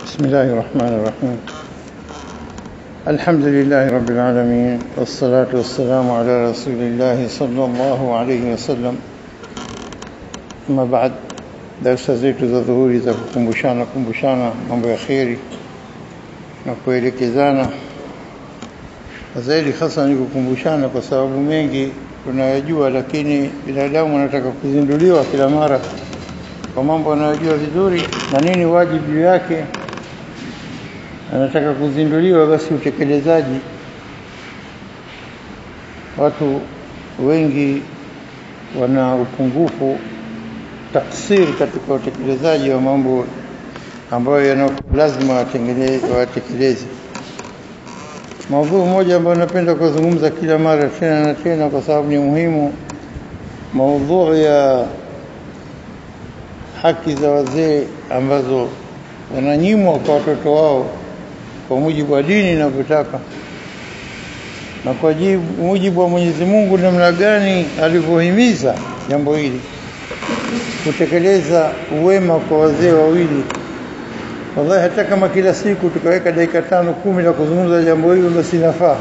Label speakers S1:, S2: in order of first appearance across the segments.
S1: بسم الله الرحمن الرحيم. الحمد لله رب العالمين، والصلاة والسلام على رسول الله صلى الله عليه وسلم. أما بعد، darsa zetu za dhuhuri za kukumbushana mambo ya kheri na kuelekezana, zaidi hasa ni kukumbushana kwa sababu mengi tunayajua, lakini binadamu anataka kuzinduliwa kila mara kwa mambo anayojua vizuri na nini wajibu yake, anataka kuzinduliwa. Basi utekelezaji, watu wengi wana upungufu, taksiri katika utekelezaji wa mambo ambayo lazima watekeleze. Mada moja ambayo napenda kuzungumza kila mara tena na tena kwa sababu ni muhimu, mada ya haki za wazee ambazo wananyimwa kwa watoto wao kwa mujibu wa dini na kutaka, na kwa mujibu wa Mwenyezi Mungu namna gani alivyohimiza jambo hili, kutekeleza uwema kwa wazee wawili. Wallahi, hata kama kila siku tukaweka dakika 5-10 na kuzungumza jambo hilo, basi inafaa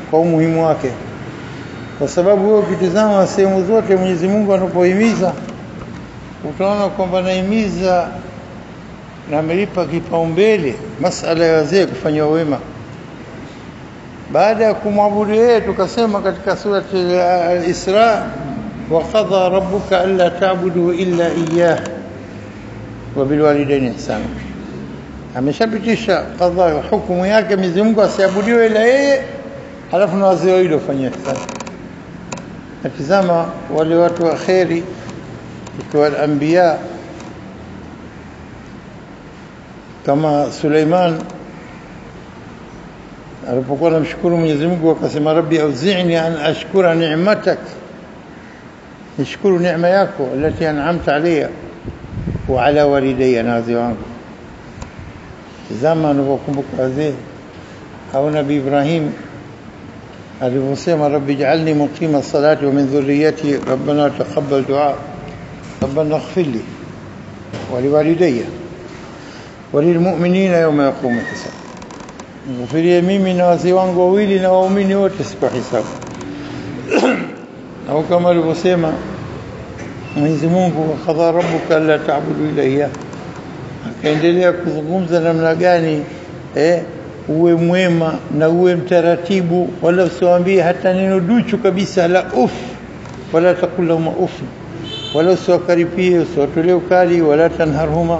S1: kwa umuhimu wake, kwa sababu wewe ukitizama sehemu zote Mwenyezi Mungu anapohimiza, utaona kwamba anahimiza na amelipa kipaumbele masala ya wazee kufanywa wema. Baada ya kumwabudu yeye, tukasema katika surati al-Isra, wa qadha rabbuka alla ta'budu illa iyyah wa bil walidayni ihsana. Ameshapitisha qadha, hukumu yake Mwenyezi Mungu asiabudiwe ila yeye, halafu na wazee wao wafanywe ihsana. Natizama wale watu wa khairi ikiwa al-anbiya kama Suleiman alipokuwa anamshukuru Mwenyezi Mungu akasema, rabbi auzi'ni an ashkura ni'matak, nishukuru neema yako alati an'amta alayya wa ala walidayya, na wazee wangu. Zama anapokumbuka wazee, au Nabii Ibrahim aliposema, rabbi ij'alni muqima as-salati wa min dhurriyyati rabbana taqabbal du'a rabbana ighfir li wa liwalidayya walilmu'minina yawma yaqumu hisab. Nifirie mimi na wazee wangu wawili na waumini wote siku ya hisabu. Au kama alivyosema Mwenyezi Mungu, qadha rabbuka alla ta'budu illa iyyah, akaendelea kuzungumza namna gani uwe mwema na uwe mtaratibu, wala usiwaambie hata neno duchu kabisa la wala taqul lahum wala usiwakaripie, usiwatolee ukali, wala tanharhuma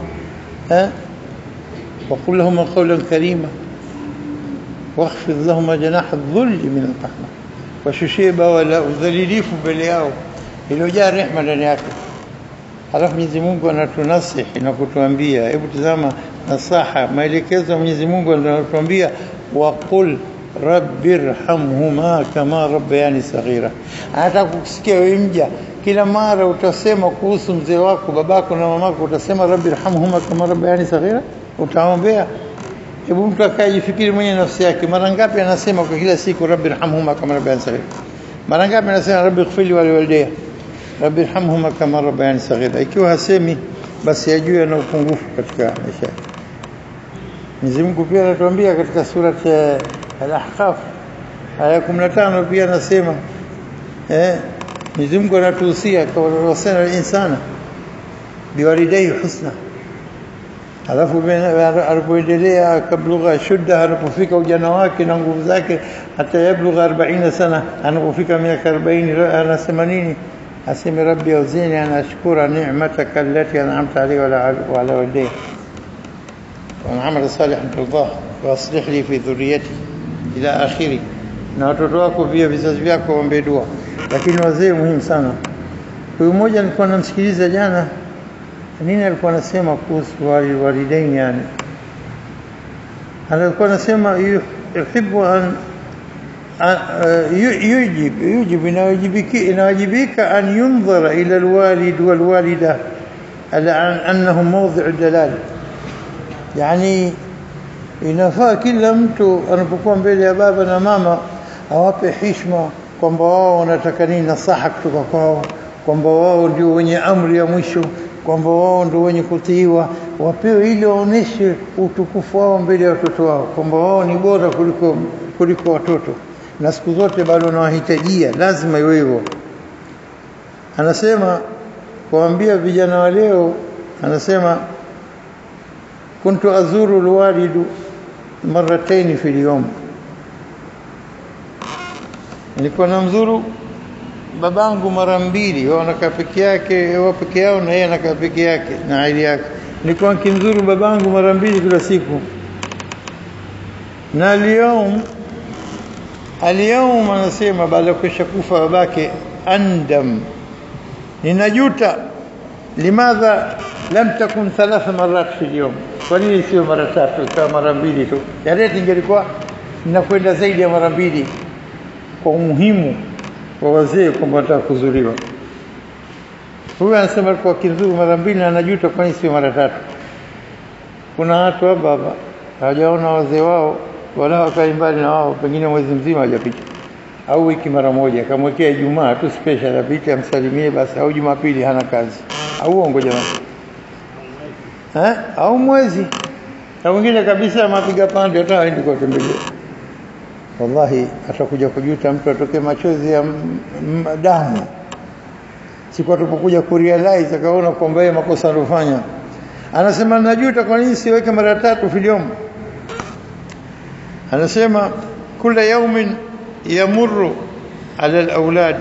S1: وقل لهم قولا كريما واخفض لهم جناح الذل من الرحمة وششيبا ولا udhalilifu mbele yao iliyojaa rehema ndani yake. Halafu Mwenyezi Mungu anatunasihi na kutuambia, hebu tazama nasaha, maelekezo ya Mwenyezi Mungu anatuambia, waqul rabbirhamhuma kama rabbayani saghira. Hata kusikia wewe mja, kila mara utasema kuhusu mzee wako, babako na mamako, utasema rabbirhamhuma kama rabbayani saghira, utaombea. Hebu mtu akajifikiri mwenye nafsi yake, mara ngapi anasema kwa kila siku rabbirhamhuma kama rabbayani saghira? Mara ngapi anasema rabbighfirli wa liwalidayya rabbirhamhuma kama rabbayani saghira? Ikiwa hasemi, basi ajue ana upungufu katika maisha yake. Mwenyezi Mungu pia anatuambia katika surati Al-Ahqaf aya 15, pia anasema Mwenyezi Mungu anatuhusia kwa wasana al-insana biwalidayhi husna. Alafu alipoendelea kablugha shudda, anapofika ujana wake na nguvu zake, hata yablugha 40 sana, anapofika miaka 40 anasema nini? Asema rabbi auzini an ashkura ni'mataka allati an'amta alayya wa ala walidayya wa amala salihan tardah wa aslih li fi dhurriyyati ila akhiri. Na watoto wako pia, vizazi vyako, waombe dua. Lakini wazee muhimu sana. Huyu mmoja nilikuwa namsikiliza jana, nini alikuwa anasema kuhusu walidaini, yani alikuwa anasema yuhibbu an yujib inawajibika an yunzara ila alwalid walwalida ala annahum mawdhi'u dalal. Yani inafaa kila mtu anapokuwa mbele ya baba na mama awape heshima, kwamba wao wanataka nini, nasaha kutoka kwao, kwamba wao ndio wenye amri ya mwisho, kwamba wao ndio wenye kutiiwa, wapewe ili waoneshe utukufu wao mbele ya watoto wao, kwamba wao ni bora kuliko watoto, na siku zote bado wanawahitajia, lazima iwe hivyo. Anasema kuambia vijana wa leo, anasema kuntu azuru alwalidu marratayn fi al-yawm, nilikuwa namzuru babangu mara mbili, wao anakaa peke yake, wao peke yao na yeye anakaa peke yake na aili yake. Nilikuwa nikimzuru babangu mara mbili kila siku. Na اليوم anasema baada ya kushakufa babake, andam, ninajuta, limadha lam takun 3 marat fi al-yawm, kwa nini sio mara 3 kama mara 2 tu? Ya reti ingelikuwa ninakwenda zaidi ya mara 2 kwa umuhimu wa wazee kwamba wataka kuzuriwa. Huyu anasema kwa kizuru mara 2 na anajuta kwa nini sio mara 3. Kuna watu hapa hawajaona wazee wao wala wakai mbali na wao, pengine mwezi mzima hajapita, au wiki mara moja, kamwekea Ijumaa tu special apite amsalimie basi, au Jumapili hana kazi, au uongo jamani, au mwezi, na wengine kabisa mapiga pande hata haendi kwa tembelea. Wallahi atakuja kujuta mtu atoke machozi ya damu siku atapokuja kurealize akaona kwamba yeye makosa alifanya. Anasema najuta kwa nini siweke mara 3 filium. Anasema kila yawmin yamurru ala alawlad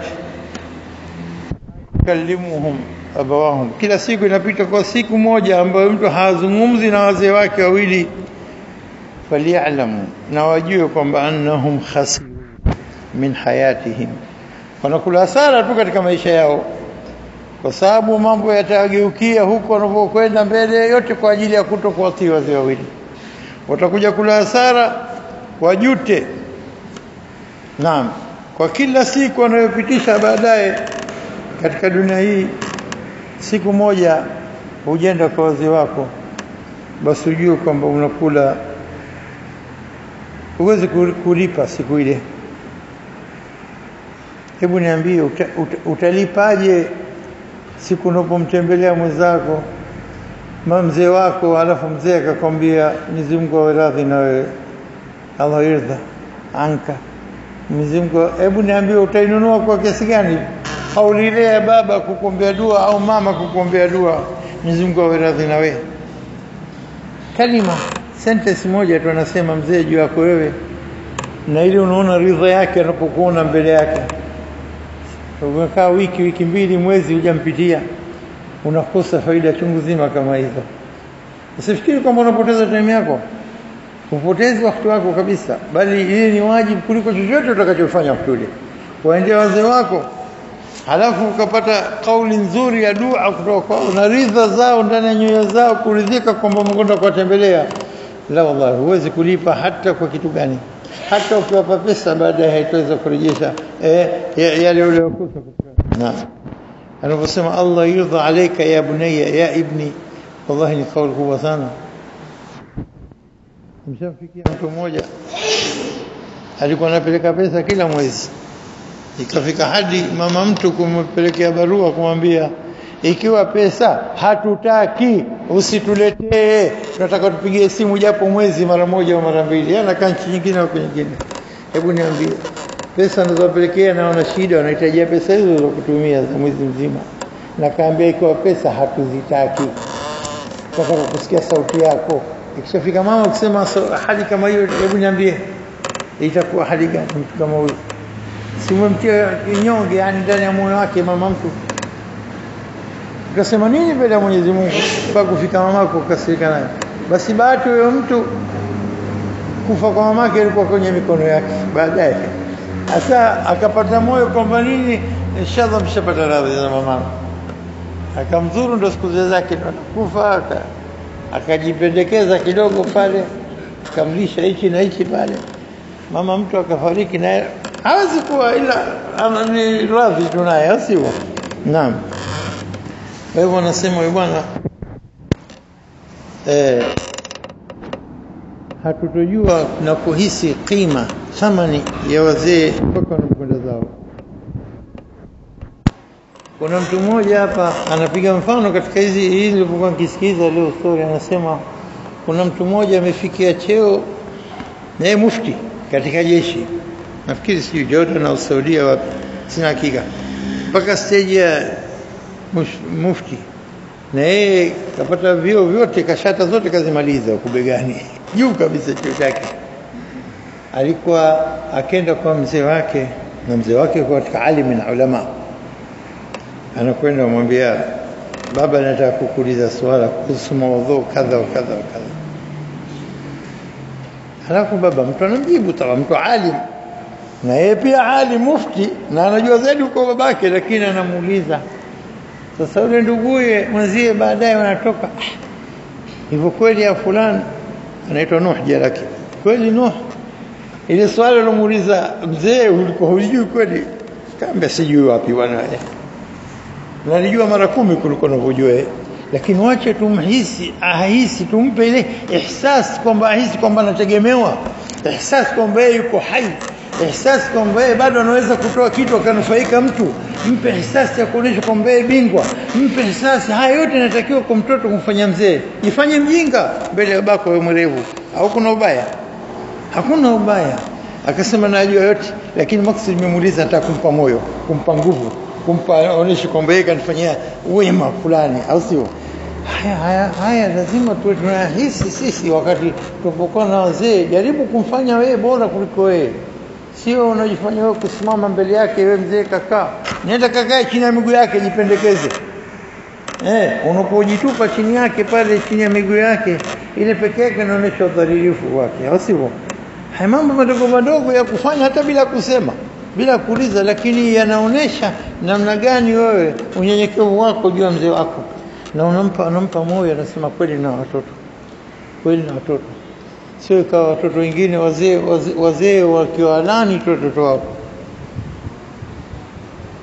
S1: kallimuhum abawahum, kila siku inapita kwa siku moja ambayo mtu hazungumzi na wazee wake wawili, falialamu, na wajue kwamba annahum khasiru min hayatihim, wanakula hasara tu katika maisha yao, kwa sababu mambo yatageukia huko wanapokwenda mbele yote kwa ajili ya kutokuwatii wazee wawili. Watakuja kula hasara, wajute. Naam, kwa kila siku wanayopitisha baadaye katika dunia hii, siku moja hujenda kwa wazee wako, basi ujue kwamba unakula, uweze kulipa siku ile. Hebu niambie, utalipaje siku unapomtembelea mwenzako mzee wako, alafu mzee akakwambia Mwenyezi Mungu awe radhi na wewe, Allah yarda anka, Mwenyezi Mungu. Hebu niambie utainunua kwa kiasi gani kauli ile ya baba kukuombea dua au mama kukuombea dua, Mwenyezi Mungu awe radhi na wewe? Kalima, sentence moja tu anasema mzee juu yako wewe, na ile unaona ridha yake anapokuona mbele yake. Umekaa wiki mbili, mwezi hujampitia, unakosa faida chungu zima kama hizo. Usifikiri kwamba unapoteza time yako, upotezi wakati wako kabisa, bali hii ni wajibu kuliko chochote utakachofanya wakati ule. Waendea wazee wako, halafu ukapata kauli nzuri ya dua kutoka kwao na ridha zao ndani ya nyoyo zao, kuridhika kwamba umekwenda kuwatembelea. La wallahi, huwezi kulipa hata kwa kitu gani, hata ukiwapa pesa baadaye haitaweza kurejesha yale uliyokosa. Naam, anaposema Allah yurdha alayka ya bunayya ya ibni, wallahi ni kauli kubwa sana. Mshafikia mtu mmoja alikuwa anapeleka pesa kila mwezi, ikafika hadi mama mtu kumpelekea barua kumwambia, ikiwa pesa hatutaki usituletee, tunataka tupigie simu japo mwezi mara moja au mara mbili. Yana kanchi nyingine au nyingine. Hebu niambie, pesa anazopelekea na wana shida, wanahitaji pesa hizo za kutumia za mwezi mzima, na kaambia ikiwa pesa hatuzitaki, tunataka kusikia sauti yako. Ikishafika mama ukisema hali kama hiyo, hebu niambie itakuwa hali gani mtu kama huyo? Simemtia kinyonge yani ndani ya moyo wake mama mtu. Ukasema nini mbele ya Mwenyezi Mungu mpaka kufika mamako ukasirika naye? Basi bahati huyo mtu kufa kwa mamake ilikuwa kwenye mikono yake baadaye. Sasa akapata moyo kwamba nini, inshallah mshapata radhi za mama. Akamzuru ndo siku zake ndo kufa, akajipendekeza kidogo pale, akamlisha hichi na hichi pale. Mama mtu akafariki naye hawezi kuwa ila ni radhi tunaye, sio? Naam. Kwa hivyo nasema bwana, hatutojua na kuhisi kima thamani ya wazee mpaka wanapokwenda zao. Kuna mtu mmoja hapa anapiga mfano katika hizi nilipokuwa nikisikiza leo story, anasema kuna mtu mmoja amefikia cheo na mufti katika jeshi, nafikiri sio Jordan au Saudia wapi, sina hakika, mpaka stage ya mufti, na yeye kapata vio vyote, kashata zote kazimaliza kubegani juu kabisa cheo chake. Alikuwa akenda kwa mzee wake, na mzee wake kwa katika alimu na ulama, anakwenda kumwambia, baba nataka kukuuliza swala kuhusu mada kadha wa kadha wa kadha. Halafu baba mtu anamjibu, tawa mtu alim na yeye pia alim mufti na anajua zaidi kwa babake, lakini anamuuliza. Sasa yule nduguye mwenzie baadaye wanatoka, hivyo kweli ya fulani anaitwa Nuh Jalaki, kweli Nuh ile swali alomuuliza mzee ulikuwa hujui kweli? Kaambia sijui wapi bwana, nalijua mara 10 kuliko unavyojua, lakini wache tumhisi, ahisi, tumpe ile ihsas kwamba ahisi kwamba anategemewa, ihsas kwamba yeye yuko hai, ihsas kwamba yeye bado anaweza kutoa kitu akanufaika mtu, mpe ihsas ya kuonesha kwamba yeye bingwa, mpe ihsas. Haya yote yanatakiwa kwa mtoto kumfanya mzee. Jifanye mjinga mbele ya babako wewe mwerevu, au kuna ubaya? Hakuna ubaya. Akasema najua yote, lakini maksudi nimemuuliza nataka kumpa moyo, kumpa nguvu, kumpa onesha kwamba yeye kanifanyia wema fulani, au sio? Haya lazima tuwe tunahisi sisi wakati tunapokuwa na wazee. Jaribu kumfanya wewe bora kuliko wewe, sio unajifanya wewe kusimama mbele yake. Wewe mzee kakaa, nenda kakae chini ya miguu yake, jipendekeze. Unapojitupa chini yake pale chini ya miguu yake, ile pekee yake inaonyesha udhalilifu wake, au sivyo? Haya mambo madogo madogo ya kufanya hata bila kusema, bila kuuliza, lakini yanaonesha namna gani wewe unyenyekevu wako juu ya mzee wako, na unampa moyo. Anasema kweli na watoto, kweli na watoto, sio kama watoto wengine wazee wakiwalani watoto wao.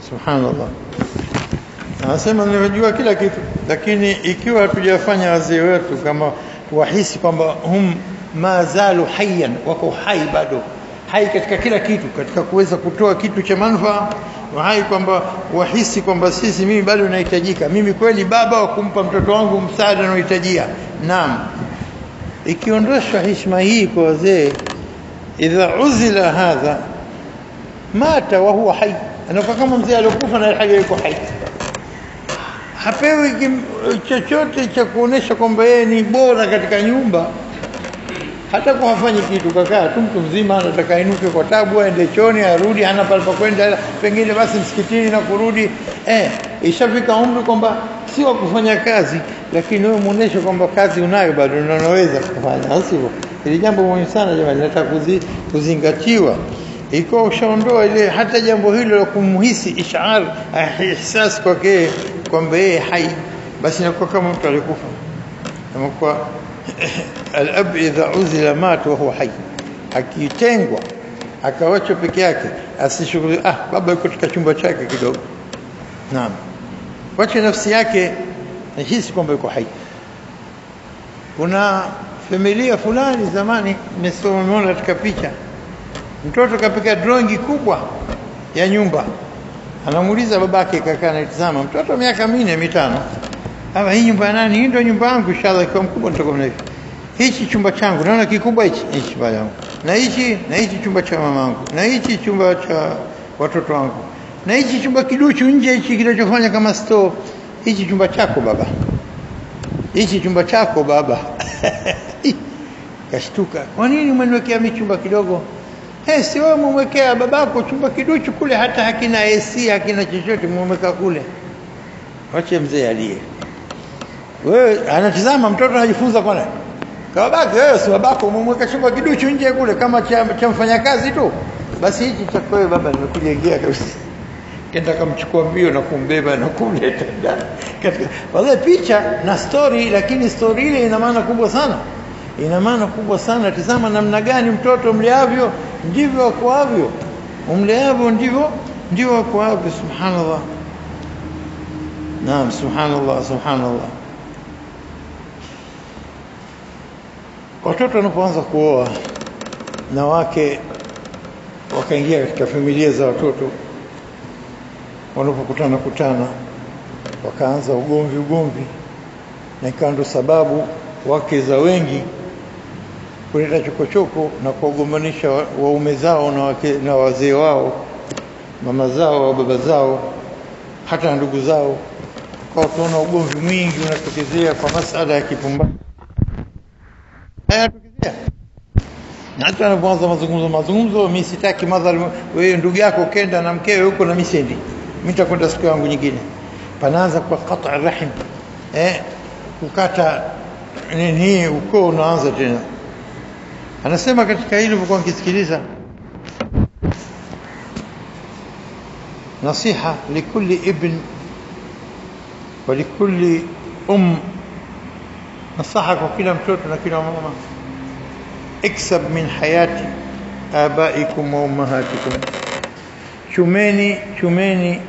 S1: Subhanallah. Anasema nimejua kila kitu, lakini ikiwa hatujafanya wazee wetu kama wahisi kwamba ma zalu hayyan, wako hai, bado hai katika kila kitu, katika kuweza kutoa kitu cha manufaa, hai kwamba wahisi kwamba mimi bado nahitajika, mimi kweli baba wa kumpa mtoto wangu msaada anaohitajia. Naam, ikiondoshwa heshima hii kwa wazee, idha uzila hadha mata wa huwa hai, anakuwa kama mzee aliyokufa na hali yuko hai, hapewi chochote cha kuonesha kwamba yeye ni bora katika nyumba. Hata kwa hafanyi kitu, kakaa tu mtu mzima, anataka inuke kwa tabu, aende chooni, arudi, hana pale pa kwenda, pengine basi msikitini na kurudi. Ishafika umri kwamba si wa kufanya kazi, lakini wewe muoneshe kwamba kazi unayo bado na unaweza kufanya, au sivyo? Ile jambo muhimu sana jamani, nataka kuzingatiwa. Iko ushaondoa ile hata jambo hilo la kumhisi ishar, ihsas kwake kwamba yeye hai, basi inakuwa kama mtu alikufa. Inakuwa al-ab idha uzila mat wa huwa hai, akitengwa akawachwa peke yake, asishughuli baba yuko katika chumba chake kidogo. Naam, wacha nafsi yake nihisi kwamba yuko hai. Kuna familia fulani zamani nimesoma katika picha, mtoto kapika drawing kubwa ya nyumba, anamuuliza babake, kaka anatazama mtoto miaka 4 5, hapa hii nyumba nani? Hii ndio nyumba yangu, inshallah kwa mkubwa nitakuwa hivi. Hichi chumba changu naona kikubwa hichi baba yangu, na hichi chumba cha mama yangu, na hichi chumba cha watoto wangu, na hichi chumba kiduchu nje hichi kinachofanya kama store. Hichi chumba chako baba, hichi chumba chako baba. Kashtuka, kwa nini umeniwekea mimi chumba kidogo? Si wewe umemwekea babako chumba kiduchu kule, hata hakina AC, hakina chochote, umemweka kule. Wache mzee alie. Wewe anatazama mtoto anajifunza kwa nani? Kwa babake. Wewe si babako, umemweka chumba kiduchu nje kule kama cha mfanyakazi tu. Basi hichi cha wewe baba nimekujengea kabisa. Kenda kumchukua mbio na kumbeba na kumleta ndani. Wale picha na story, lakini story ile ina maana kubwa sana. Ina maana kubwa sana. Tazama namna gani mtoto mleavyo ndivyo akoavyo. Umleavyo ndivyo akoavyo. Subhanallah. Naam, subhanallah, subhanallah. Watoto wanapoanza kuoa na wake wakaingia katika familia za watoto, wanapokutana wakaanza ugomvi na ikawa ndo sababu wake za wengi kuleta chokochoko na kuwagombanisha waume zao na wazee wao, mama zao au baba zao, hata ndugu zao. Kwa tunaona ugomvi mwingi unatokezea kwa masala ya kipumbavu. Hayatokezea. Na hata anapoanza mazungumzo, mimi sitaki madhali wewe ndugu yako kenda na mkewe huko na mimi sendi. Mimi nitakwenda siku yangu nyingine. Panaanza kwa qata' rahim. Kukata nini uko unaanza tena. Anasema katika hilo kwa nikisikiliza, nasiha likulli ibn wa likulli nasaha kwa kila mtoto na kila mama, iksab min hayati abaikum wa ummahatikum, chumeni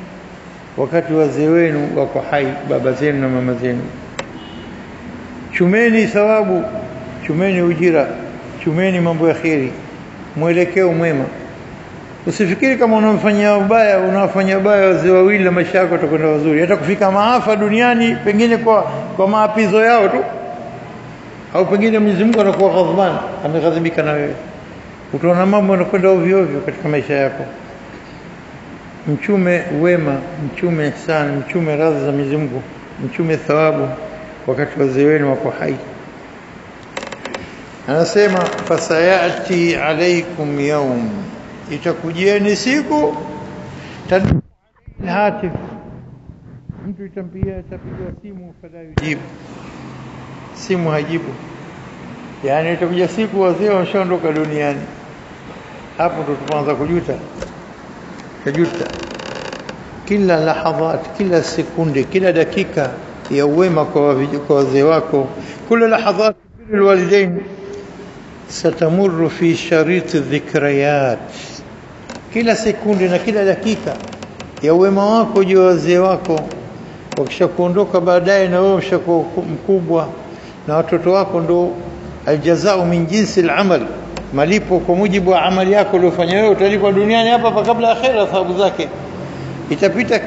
S1: wakati wazee wenu wako hai, baba zenu na mama zenu. Chumeni thawabu, chumeni ujira, chumeni mambo ya kheri, mwelekeo mwema. Usifikiri kama unamfanyia ubaya, unawafanyia ubaya wazee wawili na maisha yako yatakwenda vizuri. Hata kufika maafa duniani pengine kwa maapizo yao tu, au pengine Mwenyezi Mungu anakuwa ghadhaban, ameghadhibika na wewe. Utaona mambo yanakwenda ovyo ovyo katika maisha yako. Mchume wema, mchume ihsan, mchume radhi za Mwenyezi Mungu, mchume thawabu wakati wazee wenu wako hai. Anasema fasayati alaikum yawm, itakujieni siku hatif, mtu itampigia simu fala yujibu, simu hajibu. Yani itakuja siku wazee washaondoka duniani, hapo ndo tunaanza kujuta kila lahadhat, kila sekunde, kila dakika ya uwema kwa wazee wako. Kila lahadhat bil walidain satamurru fi sharit dhikrayat, kila sekunde na kila dakika ya uwema wako juu ya wazee wako wakisha kuondoka baadaye, na wewe ushakuwa mkubwa na watoto wako, ndo aljazao min jinsi al-amal, malipo kwa mujibu wa amali yako uliyofanya wewe. Utalipwa duniani hapa kabla akhera thawabu zake. Itapita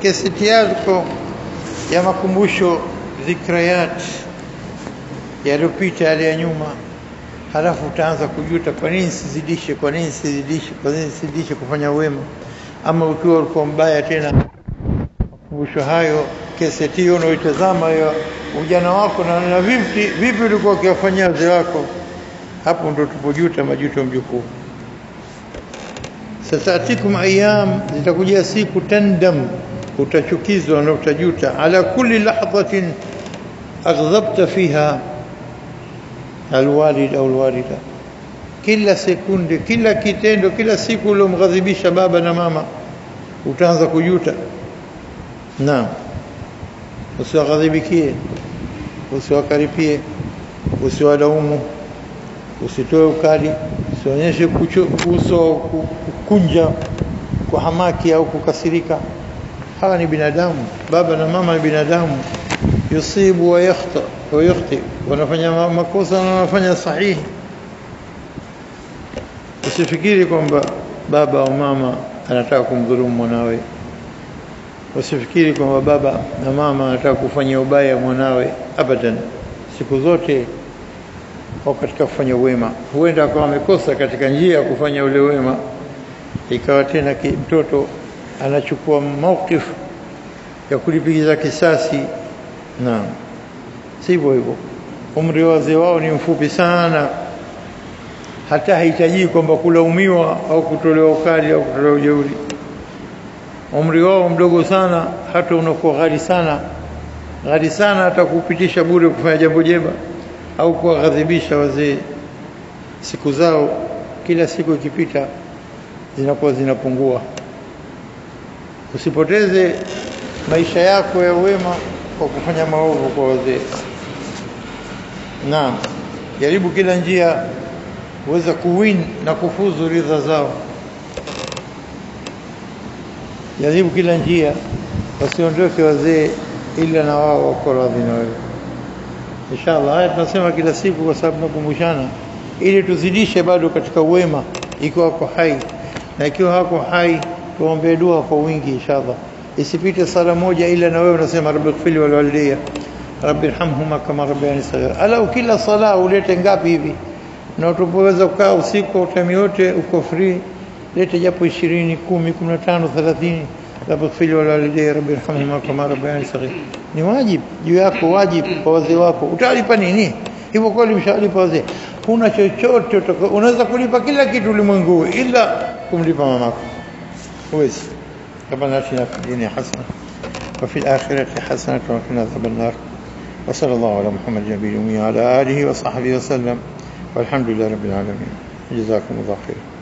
S1: keseti yako ya makumbusho, dhikrayat yaliyopita, yale ya nyuma, halafu utaanza kujuta, kwa nini sizidishe kufanya wema. Ama ukiwa ulikuwa mbaya tena, makumbusho hayo, keseti hiyo unaitazama ya ujana wako na vipi ulikuwa ukifanyia wazee wako, hapo ndo tupojuta majuto mjukuu. Satatikum ayyam, zitakujia siku tandam, utachukizwa na utajuta, ala kulli lahzatin aghdhabta fiha alwalid au alwalida, kila sekunde, kila kitendo, kila siku uliomghadhibisha baba na mama utaanza kujuta. Naam, usiwaghadhibikie, usiwakaripie, usiwadaumu, usitoe ukali, usionyeshe kunja kwa hamaki au kukasirika. Hawa ni binadamu, baba na mama ni binadamu. Yusibu wa yakhti, wanafanya makosa na wanafanya sahihi. Usifikiri kwamba baba au mama anataka kumdhulumu mwanawe. Usifikiri kwamba baba na mama anataka kufanya ubaya mwanawe, abadan. Siku zote wako katika kufanya wema. Huenda akawa amekosa katika njia ya kufanya ule wema, ikawa tena mtoto anachukua mawqif ya kulipiza kisasi. Naam, sivyo hivyo. Umri wa wazee wao ni mfupi sana, hata hahitaji kwamba kulaumiwa au kutolewa ukali au kutolewa ujeuri. Umri wao mdogo sana, hata unakuwa ghali sana hata kupitisha bure kufanya jambo jema au kuwaghadhibisha wazee. Siku zao kila siku ikipita zinakuwa zinapungua. Usipoteze maisha yako ya wema kwa kufanya maovu kwa wazee. Naam, jaribu kila njia uweza kuwin na kufuzu ridha zao. Jaribu kila njia wasiondoke wazee ila na wao wako radhi na wewe. Inshallah, haya tunasema kila siku kwa sababu tunakumbushana ili tuzidishe bado katika wema ikiwa wako hai, na ikiwa hako hai tuombe dua kwa wingi inshallah. isipite sala moja ila na wewe unasema rabbi ighfirli wal walidayya rabbi irhamhuma kama rabbayani saghira. Ala kila sala ulete ngapi hivi, na utapoweza kukaa usiku utami yote uko free, lete japo 20 10 15 30 rabbi ighfirli wal walidayya rabbi irhamhuma kama rabbayani saghira. Ni wajibu juu yako, wajibu kwa wazee wako. Utalipa nini hivyo? Kweli mshalipa wazee? Kuna chochote unaweza kulipa kila kitu ulimwengu ila kumlipa mamako huwezi. ربنا آتنا في الدنيا حسنة وفي الآخرة حسنة وقنا عذاب النار. وصلى الله على محمد النبي الأمي وعلى آله وصحبه وسلم والحمد لله رب العالمين. جزاكم الله خيرا.